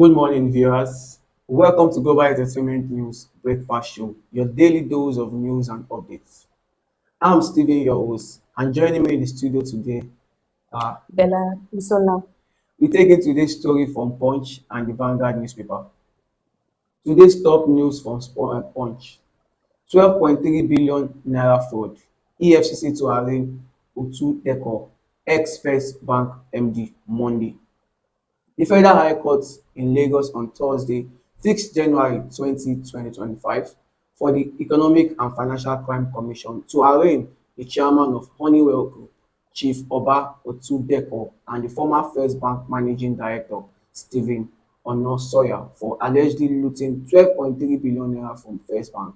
Good morning, viewers. Welcome to Global Entertainment News Breakfast Show, your daily dose of news and updates. I'm Stephen, your host, and joining me in the studio today are Bella Bisola. we take in today's story from Punch and the Vanguard newspaper. Today's top news from Punch: 12.3 billion naira fraud. EFCC to arraign Otu Deco, ex-First Bank MD, Monday. The Federal High Court in Lagos on Thursday fixed January 20, 2025 for the Economic and Financial Crime Commission to arraign the chairman of Honeywell Group, Chief Oba Otudeko, and the former First Bank Managing Director, Stephen Onosoya, for allegedly looting 12.3 billion naira from First Bank.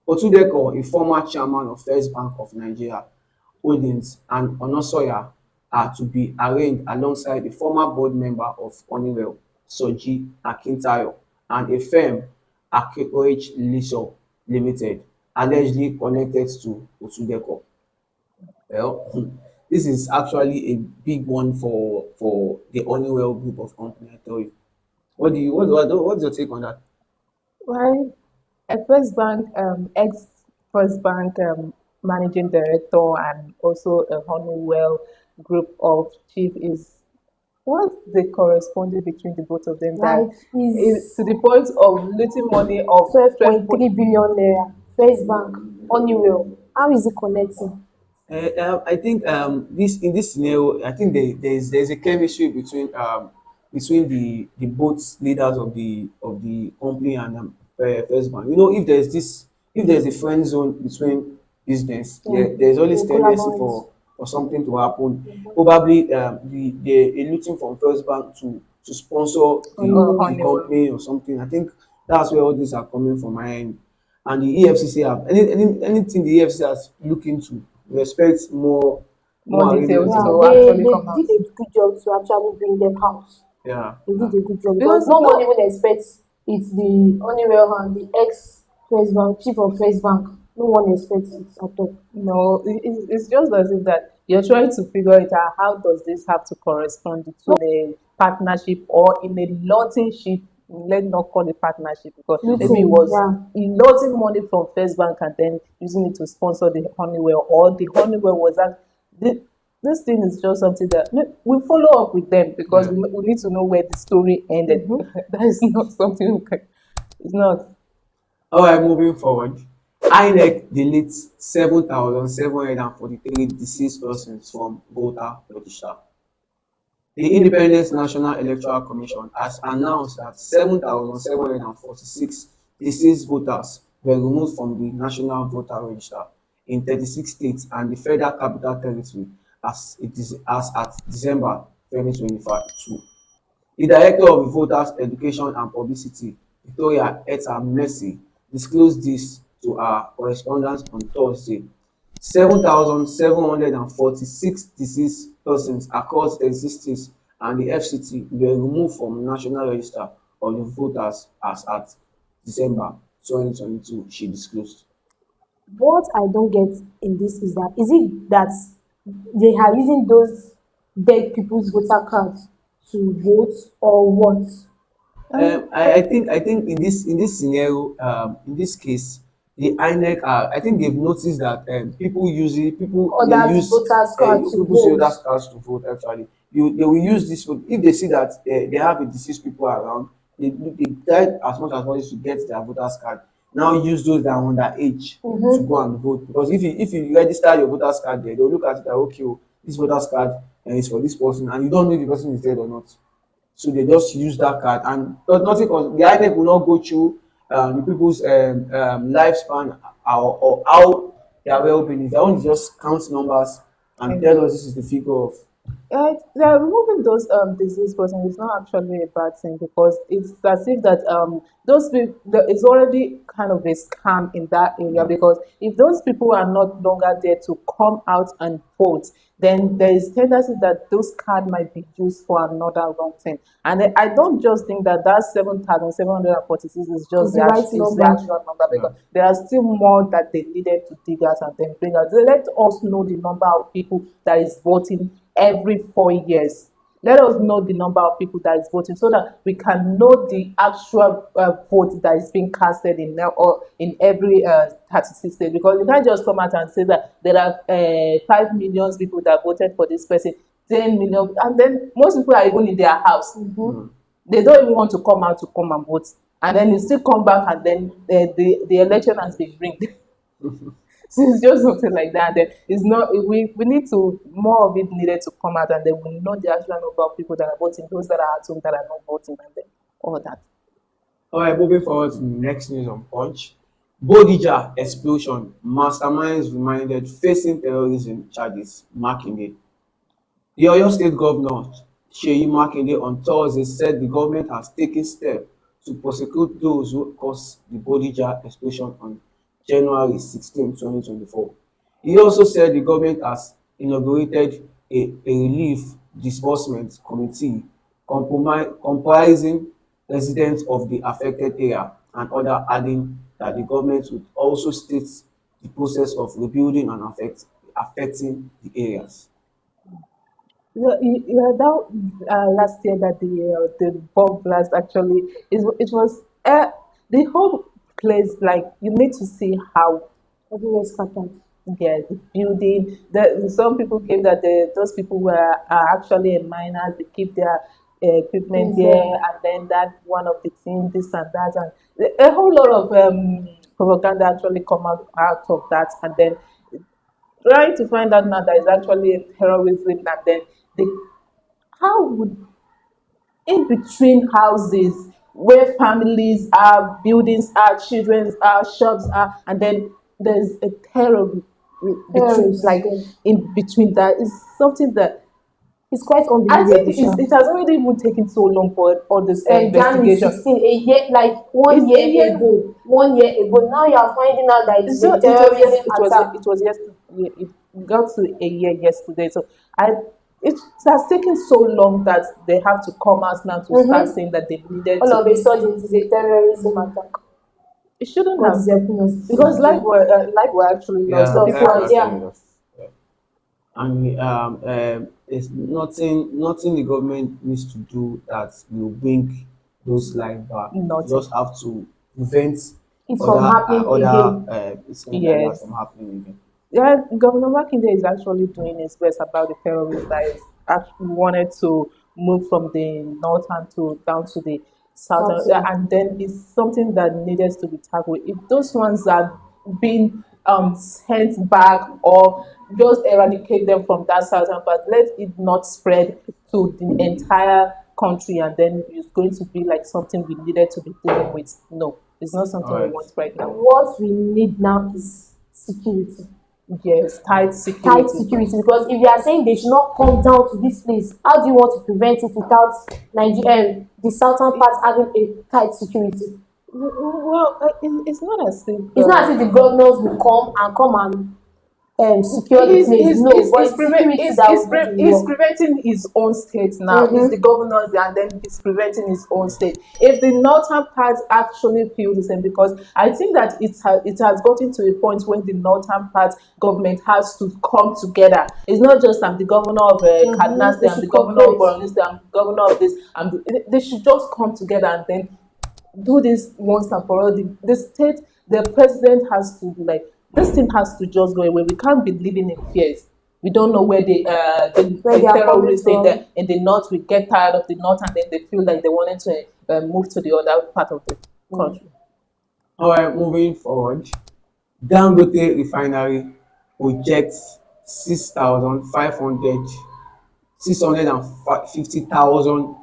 Otudeko, a former chairman of First Bank of Nigeria Holdings, and Onosoya are to be arraigned alongside the former board member of Honeywell, Soji Akintayo, and a firm, Akeoich Lisho Limited, allegedly connected to Otudeko. Well, this is actually a big one for the Honeywell group of companies, I tell you. What's your take on that? Well, a First Bank, ex First Bank managing director, and also a Honeywell group of chief is what's the corresponding between the both of them that Like is is to the point of losing money of 12.3 12 billion naira. First Bank, Honeywell. How is it connecting? I think this in this scenario, I think there's a chemistry between the both leaders of the company and First Bank. You know, if there's a friend zone between business, Yeah, there's always they tendency collaborate. for something to happen. Probably they're looking from First Bank to sponsor the Honeywell. Honeywell. company or something. I think that's where all these are coming from my end. And the EFCC have anything the EFCC has looked into respect More more arraignment details Yeah, of to they, actually they come out. did a good job to actually bring them out. yeah, They yeah. did a good job because Because no one no, even expects it's the Honeywell and the ex First Bank, chief of First Bank. No one expects it at all. no, it's just as if that you're trying to figure it out. How does this have to correspond to a partnership or in a lotting ship? Let's not call it partnership because maybe it Looting, was yeah. lotting money from First Bank and then using it to sponsor the Honeywell, or the Honeywell was that. This thing is just something that we follow up with them because Yeah. we need to know where the story ended. That is not something we can, it's not. All right, moving forward. INEC deletes 7,743 deceased persons from voter register. The Independent National Electoral Commission has announced that 7,746 deceased voters were removed from the National Voter Register in 36 states and the Federal Capital Territory as at December 2025. The Director of Voters Education and Publicity, Victoria Etta-Mercy, disclosed this to her correspondents on Thursday. 7,746 deceased persons across 36 states and the FCT were removed from National Register of the Voters as at December 2022, she disclosed. What I don't get in this is it that they are using those dead people's voter cards to vote or what? I think in this scenario, in this case, the INEC are, I think they've noticed that people they Others use voters card to people use vote. other cards to vote. Actually, they will use this vote if they see that they have a deceased people around. They try as much as possible to get their voters card. Now use those that are underage to go and vote, because if you register your voters card there, they will look at it like, okay, oh, this voters card is for this person, and you don't know if the person is dead or not. So they just use that card, and nothing the INEC will not go through the people's lifespan, or how their well-being is. Their own is just count numbers and tell us this is the figure of. Yeah, removing those disease persons is not actually a bad thing because it's as if that those people it's already kind of a scam in that area, Yeah. because if those people are not longer there to come out and vote, then there is tendency that those cards might be used for another wrong thing. And I don't just think that that 7,746 is just Is the right is the number. actual number, Yeah. because there are still more that they needed to dig out and then bring out. They let us know the number of people that is voting every 4 years. Let us know the number of people that is voting so that we can know the actual vote that is being casted in now or in every 36 states. Because you can't just come out and say that there are 5 million people that voted for this person, 10 million, and then most people are even in their house. They don't even want to come out to come and vote. And then you still come back and then the election has been rigged. So it's just something like that. Then it's not we need to more of it needed to come out and then we know the actual number of people that are voting, those that are at home that are not voting and then all that. All right, moving forward to the next news on Punch. Bodija explosion, masterminds reminded facing terrorism charges, Makinde. The Oyo State Governor Seyi Makinde on Thursday said the government has taken steps to prosecute those who caused the Bodija explosion on January 16, 2024. He also said the government has inaugurated a relief disbursement committee comprising residents of the affected area and other, adding that the government would also state the process of rebuilding and affecting the areas. Yeah, that last year that the bomb blast actually it was the whole place like you need to see how Everywhere scattered. yeah, the building. Some people claim that those people were are actually miners. They keep their equipment Things there, there. and then that one of the things, this and that, and a whole lot of propaganda actually come out of that, and then trying to find out now that it's actually a terrorism, and then they how would in between houses where families are, buildings are, children's are, shops are, and then there's a terror between, Terrorists like there. in between that is something that It's quite I think unbelievable, sha. it has already even taken so long for all this January investigation. 16, a year, like It's one a year year. ago. 1 year ago. Now you are finding out that it's So a terrorism attack. it was yesterday. It got to a year yesterday. So I it has taken so long that they have to come out now to start Mm-hmm. saying that they needed All to. of a sudden, it is a terrorism attack. It shouldn't God have is helping us. because life were actually lost. Yeah, So Lost people life are lives, was yeah. really lost. Yeah. And there's nothing the government needs to do that will bring those lives back. You nothing. just have to prevent It's from other happening again. incidents like that Yes. from happening again. Yeah, Governor Makinde is actually doing his best about the terrorists that is actually wanted to move from the northern to down to the southern, Southern. and then it's something that needed to be tackled. If those ones are being sent back or just eradicate them from that southern part, let it not spread to the entire country, and then it's going to be like something we needed to be dealing with. No, it's not All something we right. want right now. What we need now is security. Yes, tight Tight security. security, because if you are saying they should not come down to this place, how do you want to prevent it without Nigeria, the southern part having a tight security? Well, it's not as if It's not as if the governors will come and secure the place. No, but it's security that will do the he's work. preventing his own state now. It's the Mm-hmm. governors, and then he's preventing his own state. If the northern part actually feel the same, because I think that it has gotten to a point when the northern part government has to come together. It's not just I'm the governor of Kaduna Mm-hmm. They State, I'm the should governor of cooperate. Borno State, I'm the governor of this. They should just come together and then do this once and for all. The state, the president has to be like, this thing has to just go away. We can't be living in fears. We don't know where Where the they are coming terrorists from. in the north. We get tired of the north, and then they feel like they wanted to move to the other part of the country. All right, moving forward. Dangote refinery projects 650,000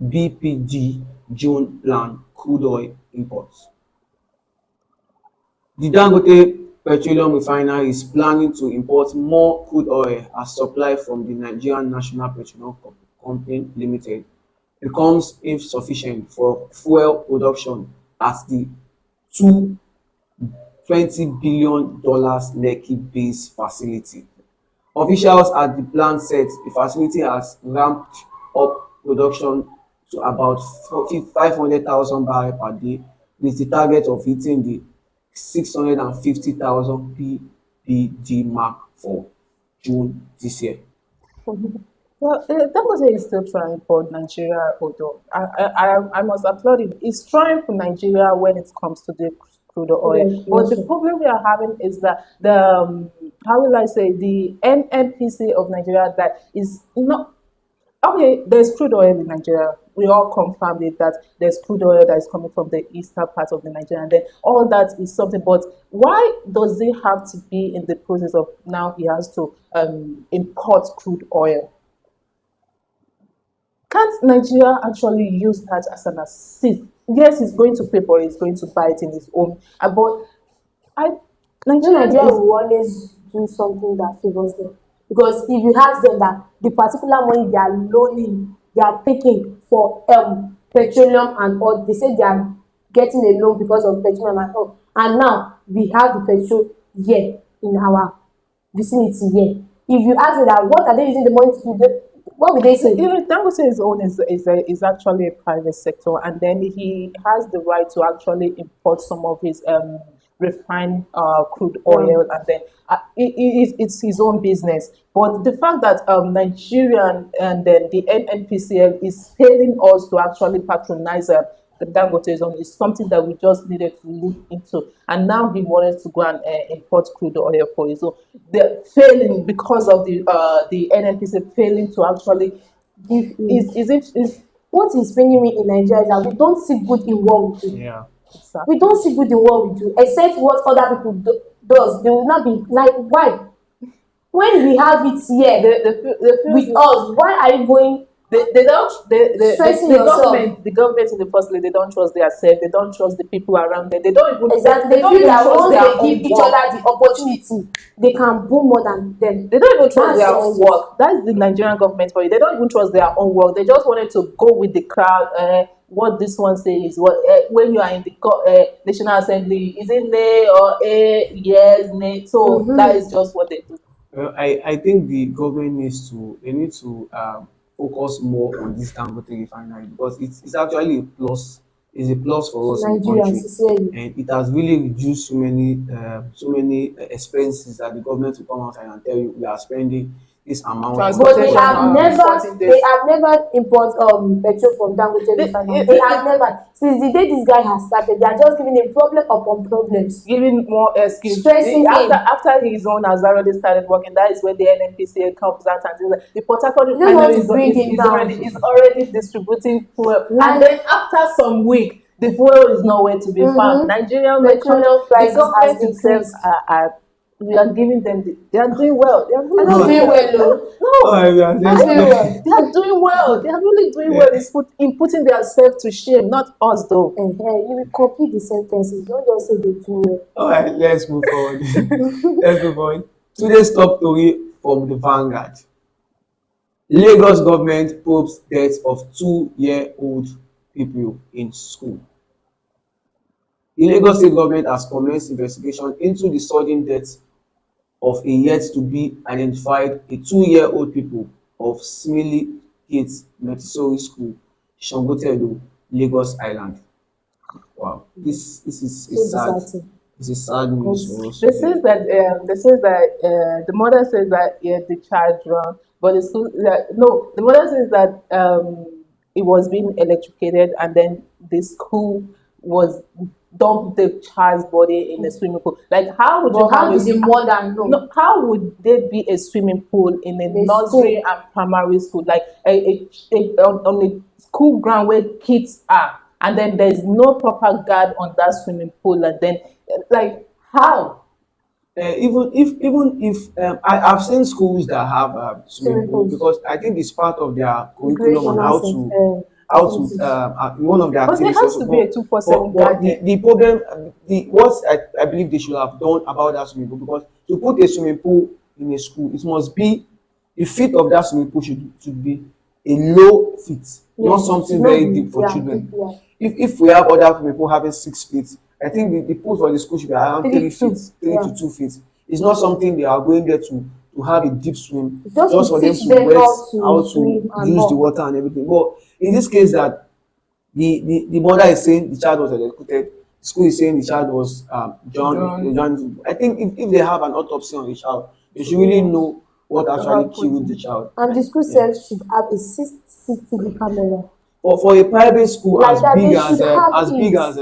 BPG June plan crude oil imports. The Dangote Petroleum Refinery is planning to import more crude oil as supply from the Nigerian National Petroleum Company Limited becomes insufficient for fuel production at the two $20 billion Lekki base facility. Officials at the plant said the facility has ramped up production to about 500,000 barrels per day, with the target of hitting the 650,000 ppg mark for June this year. Well, Dangote is still trying for Nigeria, although I must applaud him. He's trying for Nigeria when it comes to the crude oil. Yes, But the yes, problem we are having is that how will I say, the NNPC of Nigeria that is not. Okay, there's crude oil in Nigeria. We all confirmed it that there's crude oil that is coming from the eastern part of the Nigeria, and then all that is something. But why does he have to be in the process of now he has to import crude oil? Can't Nigeria actually use that as an assist? Yes, he's going to pay for it, he's going to buy it in his own. But I, no, Nigerian Nigeria is will always do something that favors them. Because if you ask them that the particular money they are loaning, they are taking for petroleum and oil, they say they are getting a loan because of petroleum and oil. And now we have the petrol here in our vicinity here. If you ask them that what are they using the money to do, what will they say? Dangote's own is actually a private sector, and then he has the right to actually import some of his refined crude oil, and then it's his own business. But the fact that Nigerian and then the NNPCL is failing us to actually patronize the Dangote zone is something that we just needed to look into. And now he wanted to go and import crude oil for it. So they're failing because of the NNPC failing to actually Give in. is it is What is paining me in Nigeria is that we don't see good in what we do. Yeah. We exactly. don't see good in what we do, except what other people does. They will not be like, why? When we have it here The with feels us, why are you going they don't stressing the yourself? government in the first place, they don't trust their self, they don't trust the people around them, they don't even Exactly. they They don't feel even that trust once their they own give each work. other the opportunity, they can boom more than them. They don't even trust That's their own just it. work. That's the Nigerian government for you. They don't even trust their own work. They just wanted to go with the crowd. What this one says, what when you are in the National Assembly, is it nay or a yes, nay? So that is Mm-hmm. just what they do. Well, I think the government needs to they need to focus more on this Dangote refinery because it's actually a plus. It's a plus for To us in the Nigeria, country, sincerely. and it has really reduced so many expenses that the government will come outside and tell you we are spending this amount on But Transportation importing importing they this. have never import petrol from Dangote refinery. They have never. Since the day this guy has started, they are just giving him problem upon problems, Giving more excuse. stressing him. After his own has already started working, that is when the NNPCA comes out and says that the Port Harcourt They just want refinery to bring him down. is already distributing fuel. And Like, then after some week, the fuel is nowhere to be found. mm-hmm, Nigerian, the country, petroleum the prices has government itself increased. we are giving them they are doing well. They are I'm really not No, doing doing well. well, though. oh, No, we are Not just doing well. they are doing well. They are really doing well. yeah. It's in putting themselves to shame, not us though. You will complete the sentences. Don't just say they do well. All right, let's move forward. Let's move on. Today's top story from the Vanguard. Lagos government probes death of 2-year-old pupil in school. The Lagos state government has commenced investigation into the sudden death of a yet to be identified a 2-year-old pupil of Simili Gate Montessori School, Sangotedo, Lagos Island. Wow, this is a So sad, disheartening. it's a sad news Because for us They today. says that the mother says that yeah, the child drowned, but the school no, the mother says that it was being electrocuted, and then the school was dumped the child's body in the swimming pool. Like, how would you but have how did the mother know? no, how would there be a swimming pool in a The nursery school. and primary school, like on a school ground where kids are, and then there's no proper guard on that swimming pool, and then like how? Even if I've seen schools that have swimming Swimming pool pools. because I think it's part of their curriculum on Recreational how to activities. one of the But there activities has also. to be a 247 But guard the, there. the problem the what I believe they should have done about that swimming pool because to put a swimming pool in a school it must be the fit of that swimming pool should be a low fit, not Yes, it something should not very be, deep for yeah, children. deep, yeah. If we have other people having 6 feet, I think the pool for the school should be around 3 feet, 3 2, three yeah. to 2 feet. It's not something they are going there to have a deep swim Just just to for them teach to them wet how how to to swim and use the all. water and everything. But in this case that the mother is saying the child was electrocuted, the school is saying the child was Drone. drowned. I think if they have an autopsy on the child, they should really Yeah. know what actually About killed the putting. child. And the school Yeah. self should have a CCTV camera. For a private school Like that, they should have as big it. as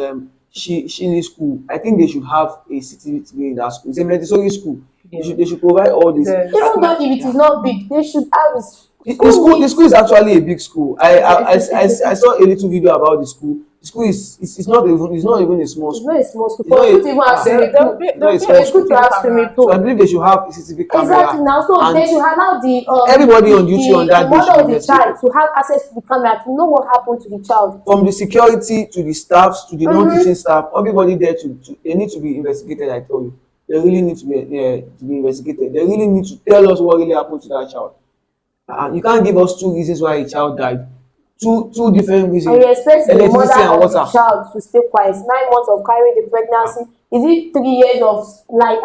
Shini school, I think they should have a CCTV in that school. It's a Montessori school. Yeah. They should provide all this. Even though if it Yeah. is not big, they should have it. The school is actually a big school. I saw a little video about the school. The school it's not even a small It's school. not a small school. It's not For a school to even have There, swimming there'll pool, be it's not a there'll be small a it's good school. to CCTV have swimming camera. So I pool. believe they should have a CCTV Exactly camera now, so they and should allow the everybody on duty on that the day should mother be of the child investigated. to have access to the camera to know what happened to the child. From the security to the staffs to the non-teaching Mm-hmm. staff, everybody there they need to be investigated. I told you, they really need to be investigated. They really need to tell us what really happened to that child. You can't give us two reasons why a child died. Two different reasons. And you expect the Electricity mother and of the water. child to stay quiet. 9 months of carrying the pregnancy. Is it 3 years of like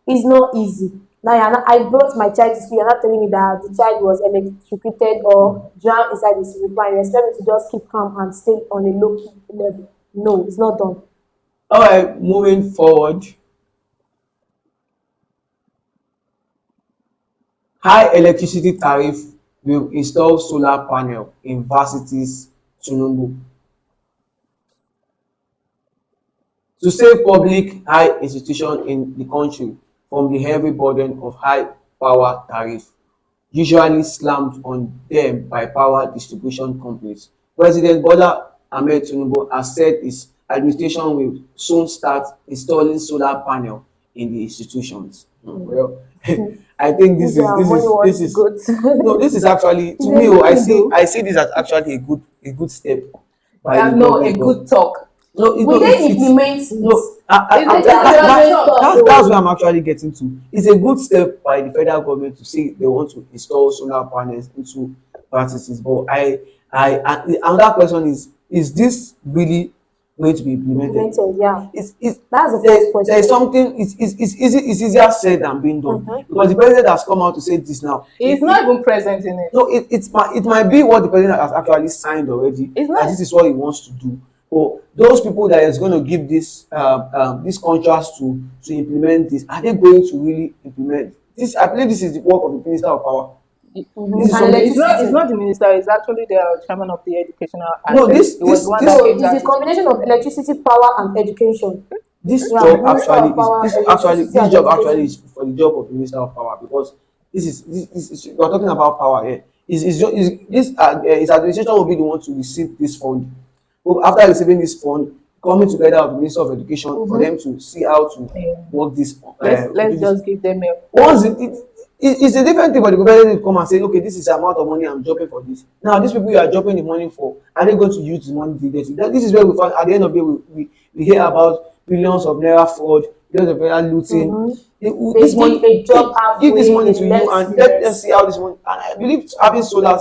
it's not easy. Now I brought my child to school. You're not telling me that the child was electrocuted or drowned inside the swimming pool. You expect me to just keep calm and stay on a low key level. No, it's not done. All right, moving forward. High electricity tariff will install solar panel in varsities Tinubu. To save public high institutions in the country from the heavy burden of high power tariff usually slammed on them by power distribution companies. President Bola Ahmed Tinubu has said his administration will soon start installing solar panel in the institutions. Well, I think This money this wants to is go to. no, this is actually It's to a me. good I thing see though. I see this as actually a good step by the No, a government. good talk. No, We no, then it's implement it. no. Isn't Just that a good just talk? talk That's though. where I'm actually getting to. It's a good step by the federal government to say they want to install solar panels into practices. But another question is this really going to be implemented? Implemented, yeah. It's That's the there, first question. there's something. It's easier said than being done Mm-hmm. because the president has come out to say this now. He's not even present in it. No, it might be what the president has actually signed already, It's that not. this is what he wants to do. But those people that is going to give this contrast to implement this, are they going to really implement this? I believe this is the work of the Minister of Power. Mm-hmm. This is And something. It's not the minister. It's actually the chairman of the educational. No, Aspect. It was the one this that So came it's down a to combination of electricity, power, and education. this Yeah, job Minister actually of Power, electricity, this and job actually education. is for the job of the Minister of Power because we're talking about power here. His administration will be the one to receive this fund. So after receiving this fund, coming together with the Minister of Education for Mm-hmm. them to see how to Yeah. work this. Let's Do this. just give them a Once it's a different thing for the government to come and say, okay, this is the amount of money I'm dropping for this. Now, these people you are dropping the money for, are they going to use the money diligently? This is where we find at the end of the day we hear about billions of naira fraud, billions of naira looting. Mm-hmm. This They money, did a job give this halfway, money they to you left and the let's rest. see how this money. And I believe having solar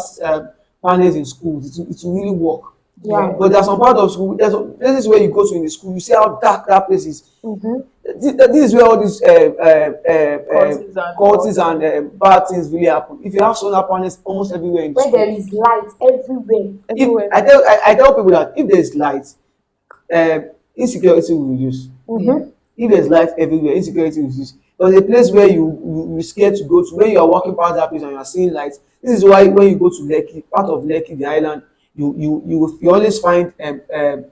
panels in schools, it will really work. Yeah. But there are some part of school, there's some places where you go to in the school, you see how dark that place is. Mm-hmm. This is where all these cults and bad things really happen. If you have solar panels almost everywhere in the Where school, there is light everywhere. if I tell people that if there is light, insecurity will reduce. Mm-hmm. If there's light everywhere, insecurity will reduce. There's a place where you scared to go to when you are walking past that place and you are seeing lights. This is why when you go to Lekki, part of Lekki, the island, you always find the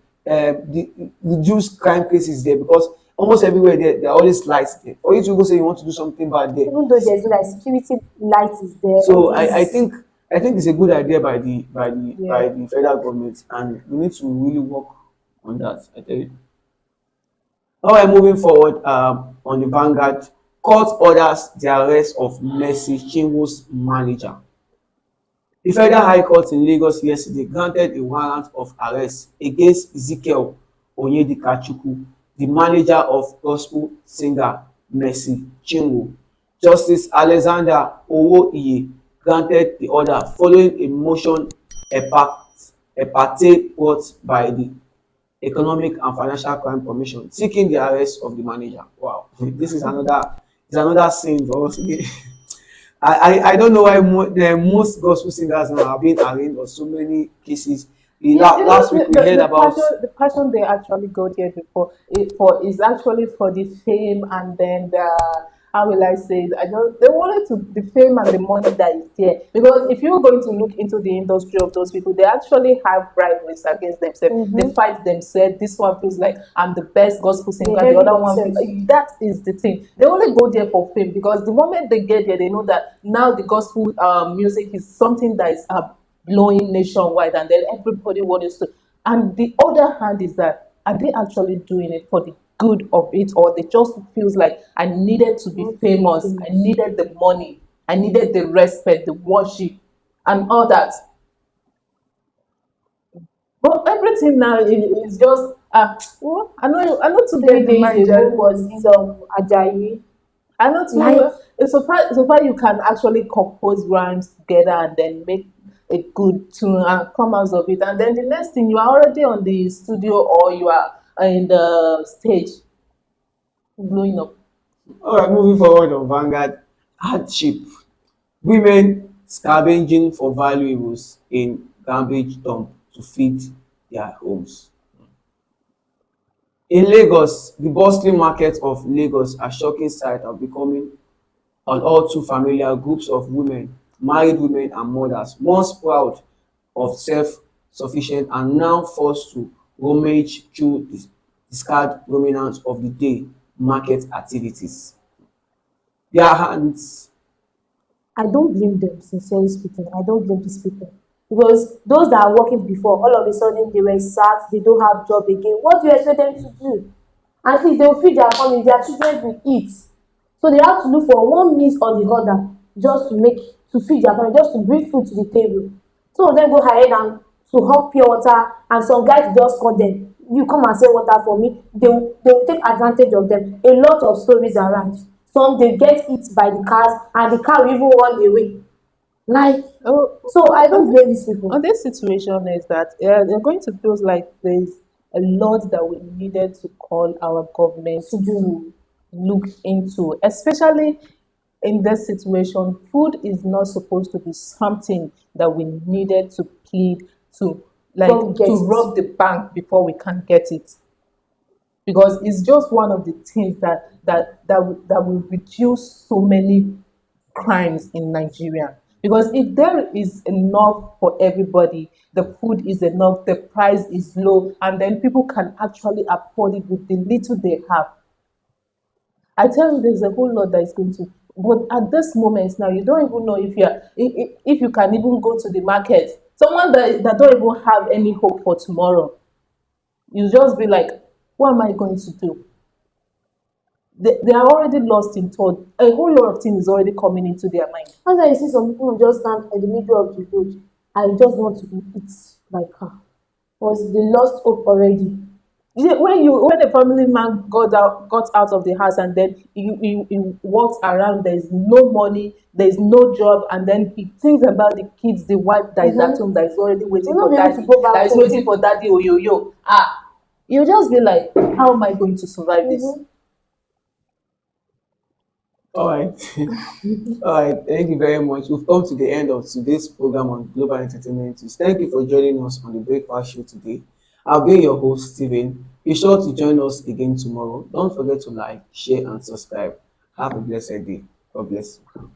reduced crime cases there because almost everywhere there are always lights there. For you to go say you want to do something bad there. Even though there's no like security light is there. So everything I is- think it's a good idea by the Yeah. federal government, and we need to really work on that. I tell you. All right, moving forward on the Vanguard, court orders the arrest of Mercy Chinwo's manager. The Federal High Court in Lagos yesterday granted a warrant of arrest against Ezekiel Onyedikachukwu, the manager of gospel singer Mercy Chinwo. Justice Alexander Owoiye granted the order following a motion epate brought by the Economic and Financial Crime Commission seeking the arrest of the manager. Wow, this is another sin for us again. I don't know why most gospel singers now are being arraigned on so many cases. Last week we heard about the passion they actually go there before for is actually for the fame and then the how will I say it? I don't. They wanted to the fame and the money that is there. Because if you're going to look into the industry of those people, they actually have rivalries against themselves. They Mm-hmm. fight themselves. This one feels like I'm the best gospel They singer. The envy other one feels themselves. like that is the thing. They only go there for fame because the moment they get there, they know that now the gospel music is something that is blowing nationwide, and then everybody wants to. And the other hand is that are they actually doing it for the good of it, or they just feels like I needed to be Want to be famous, I famous. needed the money, I needed the respect, the worship, and all that. But everything now is just well, I know to Three get the days mind. ago was this Ajayi. I know Like, too. So far you can actually compose rhymes together and then make a good tune and come out of it. And then the next thing you are already on the studio or you are in the stage blowing up. All right, moving forward on Vanguard, hardship. Women scavenging for valuables in garbage dump to feed their homes. In Lagos, the bustling market of Lagos, a shocking sight are becoming an all too familiar groups of women, married women and mothers, once proud of self-sufficient and now forced to rummage through the discard remnants of the day market activities. Their hands. I don't blame them, sincerely speaking. I don't blame these people. Because those that are working before, all of a sudden they were sacked, they don't have job again. What do you expect them to do? At least they will feed their family, their children will eat. So they have to look for one means or the other just to feed their family, just to bring food to the table. Some of them go ahead and to hawk pure water, and some guys just call them, you come and sell water for me. They will take advantage of them. A lot of stories around. Some they get hit by the cars and the car will even run away. Like, Oh, so I don't blame these people on this situation is that they're going to feel like there's a lot that we needed to call our government to do. to look into, especially in this situation. Food is not supposed to be something that we needed to plead to, like Don't get to it. rob the bank before we can get it, because it's just one of the things that will reduce so many crimes in Nigeria. Because if there is enough for everybody, the food is enough, the price is low, and then people can actually afford it with the little they have. I tell you, there's a whole lot that is going to. But at this moment now, you don't even know if you can even go to the market. Someone that don't even have any hope for tomorrow, you just be like, what am I going to do? They are already lost in thought. A whole lot of things is already coming into their mind. That's why you see some people just stand in the middle of the road. I just want to eat my car. Because they lost hope already. When a family man got out of the house and then he walks around, there's no money, there's no job, and then he thinks about the kids, the wife that is at Mm-hmm. home that is already We'll waiting not for be able to daddy, go that back is home. waiting for daddy oyoyo. You just be like, how am I going to survive this? Mm-hmm. All right. All right. Thank you very much. We've come to the end of today's program on Global Entertainment News. Thank you for joining us on the Breakfast Show today. I've been your host, Steven. Be sure to join us again tomorrow. Don't forget to like, share, and subscribe. Have a blessed day. God bless you.